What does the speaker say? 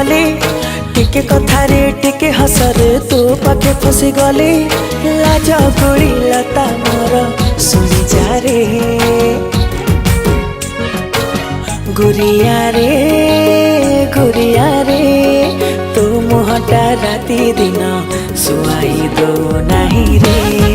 गली टिके कथारे टिके हसरे तू पाखे फसी गली लाज गोड़ी लता मोर सुनी जा रे गुरिया रे तू मुहटा राती दिन सुआई दो नहीं रे।